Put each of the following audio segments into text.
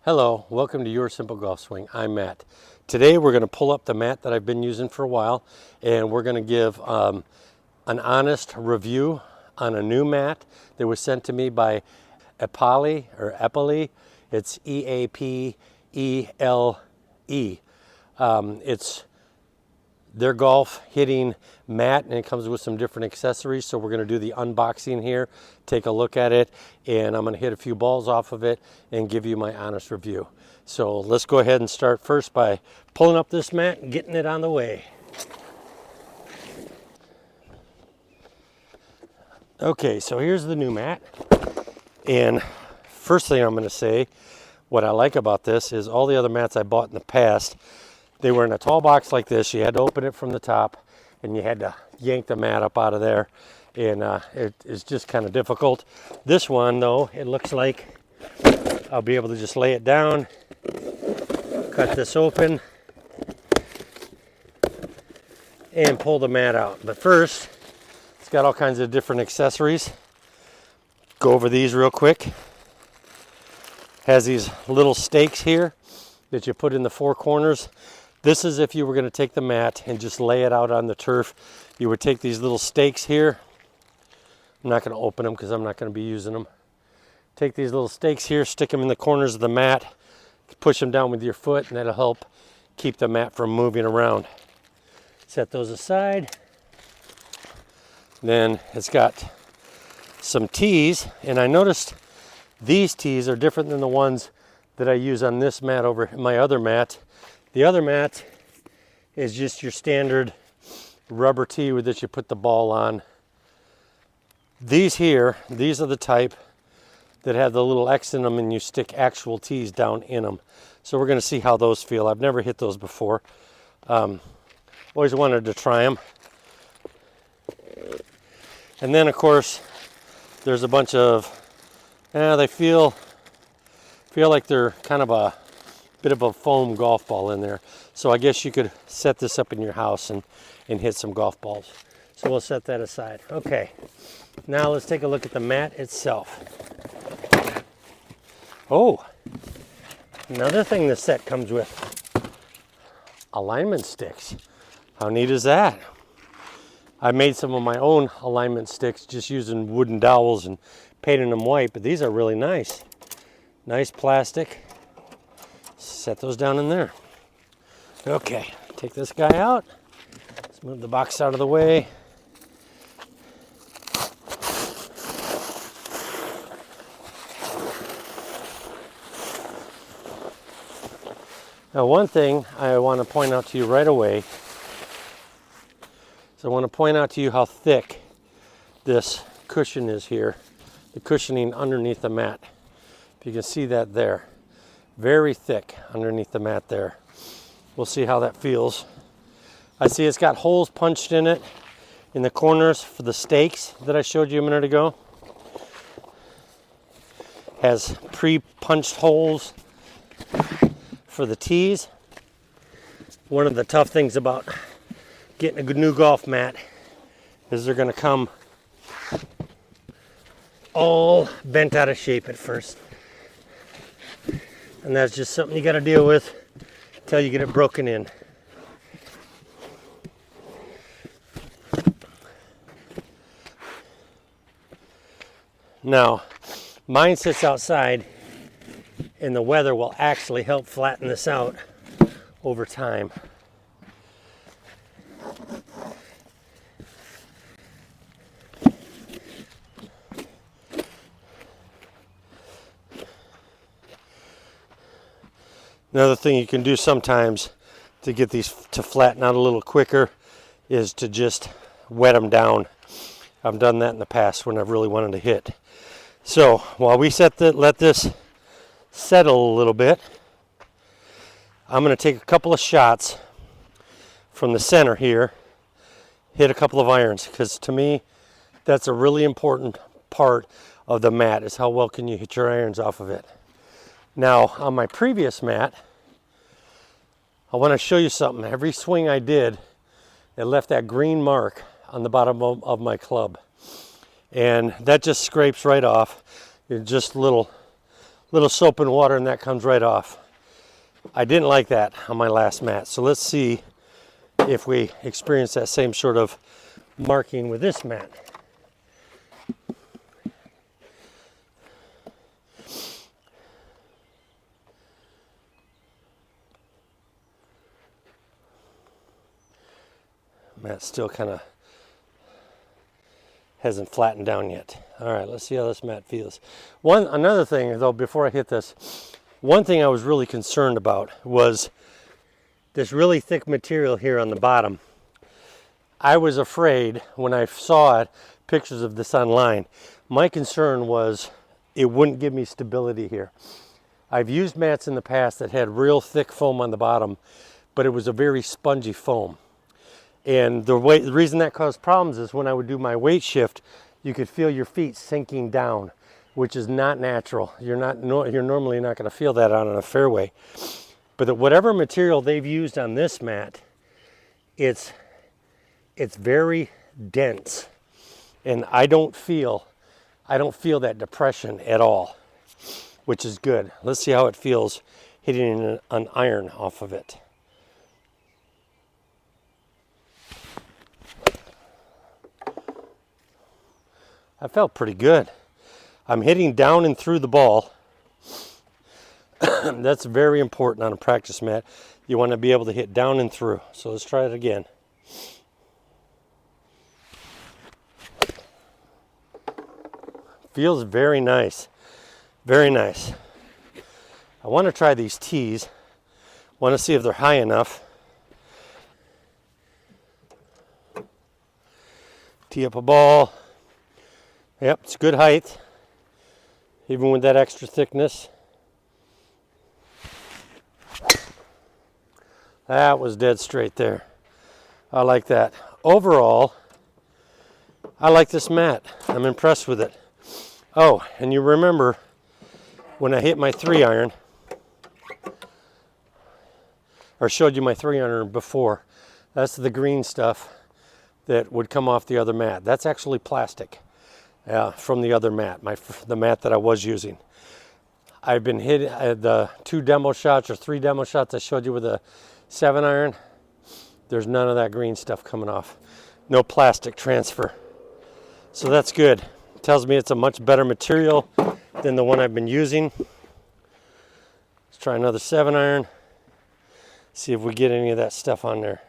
Hello, welcome to Your Simple Golf Swing. I'm Matt. Today we're going to pull up the mat that I've been using for a while, and we're going to give an honest review on a new mat that was sent to me by Eapele. It's Eapele. It's their golf hitting mat, and it comes with some different accessories. So we're going to do the unboxing here, take a look at it, and I'm going to hit a few balls off of it and give you my honest review. So let's go ahead and start first by pulling up this mat and getting it on the way. Okay, so here's the new mat, and first thing I'm going to say, what I like about this is all the other mats I bought in the past, they were in a tall box like this. You had to open it from the top and you had to yank the mat up out of there, and it is just kind of difficult. This one though, it looks like I'll be able to just lay it down, cut this open, and pull the mat out. But first, it's got all kinds of different accessories. Go over these real quick. Has these little stakes here that you put in the four corners. This is if you were going to take the mat and just lay it out on the turf. You would take these little stakes here. I'm not going to open them because I'm not going to be using them. Take these little stakes here, stick them in the corners of the mat, push them down with your foot, and that'll help keep the mat from moving around. Set those aside. Then it's got some tees, and I noticed these tees are different than the ones that I use on this mat over my other mat. The other mat is just your standard rubber tee that you put the ball on. These here, these are the type that have the little X in them and you stick actual tees down in them. So we're going to see how those feel. I've never hit those before. Always wanted to try them. And then of course, there's a bunch of, they feel like they're kind of a bit of a foam golf ball in there. So I guess you could set this up in your house and hit some golf balls. So we'll set that aside. Okay, now let's take a look at the mat itself. Oh, another thing the set comes with, alignment sticks. How neat is that? I made some of my own alignment sticks just using wooden dowels and painting them white, but these are really nice. Nice plastic. Set those down in there. Okay, take this guy out. Let's move the box out of the way. Now, one thing I want to point out to you right away is I want to point out to you how thick this cushion is here, the cushioning underneath the mat. If you can see that there. Very thick underneath the mat there. We'll see how that feels. I see it's got holes punched in it in the corners for the stakes that I showed you a minute ago. Has pre-punched holes for the tees. One of the tough things about getting a new golf mat is they're going to come all bent out of shape at first. And that's just something you got to deal with until you get it broken in. Now, mine sits outside, and the weather will actually help flatten this out over time. Another thing you can do sometimes to get these to flatten out a little quicker is to just wet them down. I've done that in the past when I've really wanted to hit. So while we let this settle a little bit, I'm going to take a couple of shots from the center here, hit a couple of irons, because to me that's a really important part of the mat, is how well can you hit your irons off of it. Now, on my previous mat, I want to show you something. Every swing I did, it left that green mark on the bottom of my club. And that just scrapes right off. It's just little little soap and water and that comes right off. I didn't like that on my last mat. So let's see if we experience that same sort of marking with this mat. Mat still kind of hasn't flattened down yet. All right, let's see how this mat feels. Another thing though, before I hit this, one thing I was really concerned about was this really thick material here on the bottom. I was afraid when I saw it, pictures of this online, my concern was it wouldn't give me stability here. I've used mats in the past that had real thick foam on the bottom, but it was a very spongy foam. And the reason that caused problems is when I would do my weight shift, you could feel your feet sinking down, which is not natural. You're normally not going to feel that on a fairway. But whatever material they've used on this mat, it's very dense, and I don't feel that depression at all, which is good. Let's see how it feels hitting an iron off of it. I felt pretty good. I'm hitting down and through the ball. That's very important on a practice mat. You want to be able to hit down and through. So let's try it again. Feels very nice. Very nice. I want to try these tees. Want to see if they're high enough. Tee up a ball. Yep, it's good height, even with that extra thickness. That was dead straight there. I like that. Overall, I like this mat. I'm impressed with it. Oh, and you remember when I hit my 3-iron, or showed you my 3-iron before, that's the green stuff that would come off the other mat. That's actually plastic. From the other mat, the mat that I was using. I've been hitting the 2 demo shots or 3 demo shots I showed you with a 7-iron. There's none of that green stuff coming off. No plastic transfer. So that's good. It tells me it's a much better material than the one I've been using. Let's try another 7-iron. See if we get any of that stuff on there.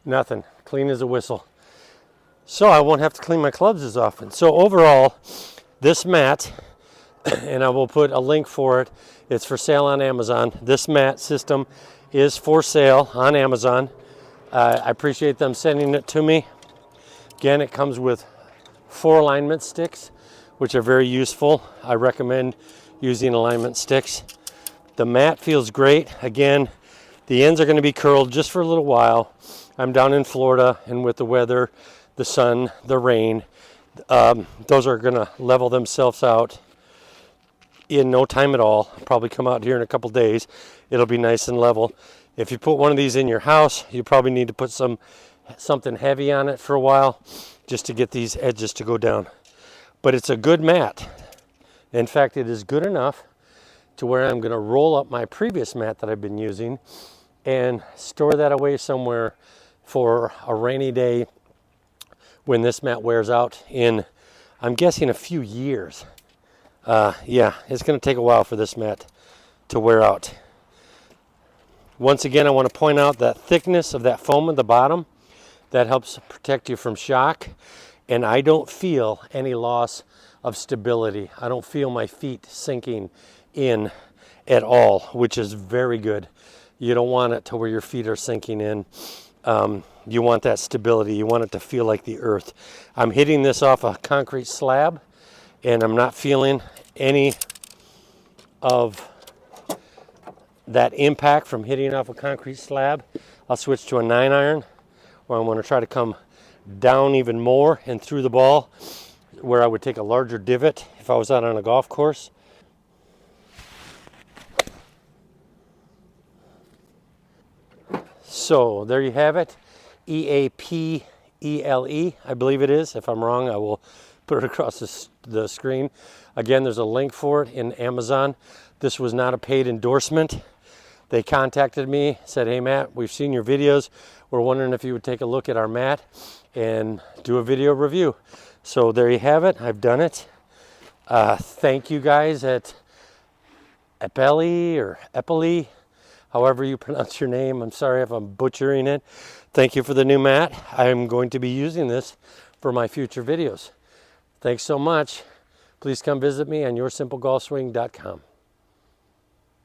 Nothing, clean as a whistle. So I won't have to clean my clubs as often. So overall, this mat, and I will put a link for it, it's for sale on Amazon. This mat system is for sale on Amazon. I appreciate them sending it to me. Again, it comes with 4 alignment sticks, which are very useful. I recommend using alignment sticks. The mat feels great. Again, the ends are going to be curled just for a little while. I'm down in Florida, and with the weather, the sun, the rain, those are going to level themselves out in no time at all. I'll probably come out here in a couple days. It'll be nice and level. If you put one of these in your house, you probably need to put something heavy on it for a while just to get these edges to go down. But it's a good mat. In fact, it is good enough to where I'm going to roll up my previous mat that I've been using and store that away somewhere for a rainy day when this mat wears out in, I'm guessing, a few years. Yeah, it's going to take a while for this mat to wear out. Once again, I want to point out that thickness of that foam at the bottom. That helps protect you from shock. And I don't feel any loss of stability. I don't feel my feet sinking in at all, which is very good. You don't want it to where your feet are sinking in. You want that stability. You want it to feel like the earth. I'm hitting this off a concrete slab, and I'm not feeling any of that impact from hitting off a concrete slab. I'll switch to a 9-iron, where I'm going to try to come down even more and through the ball, where I would take a larger divot if I was out on a golf course. So there you have it. Eapele Eapele, I believe it is. If I'm wrong, I will put it across the screen. Again, there's a link for it in Amazon. This was not a paid endorsement. They contacted me, said, hey Matt, we've seen your videos. We're wondering if you would take a look at our mat and do a video review. So there you have it. I've done it. Thank you guys at Eapele, however you pronounce your name. I'm sorry if I'm butchering it. Thank you for the new mat. I'm going to be using this for my future videos. Thanks so much. Please come visit me on yoursimplegolfswing.com.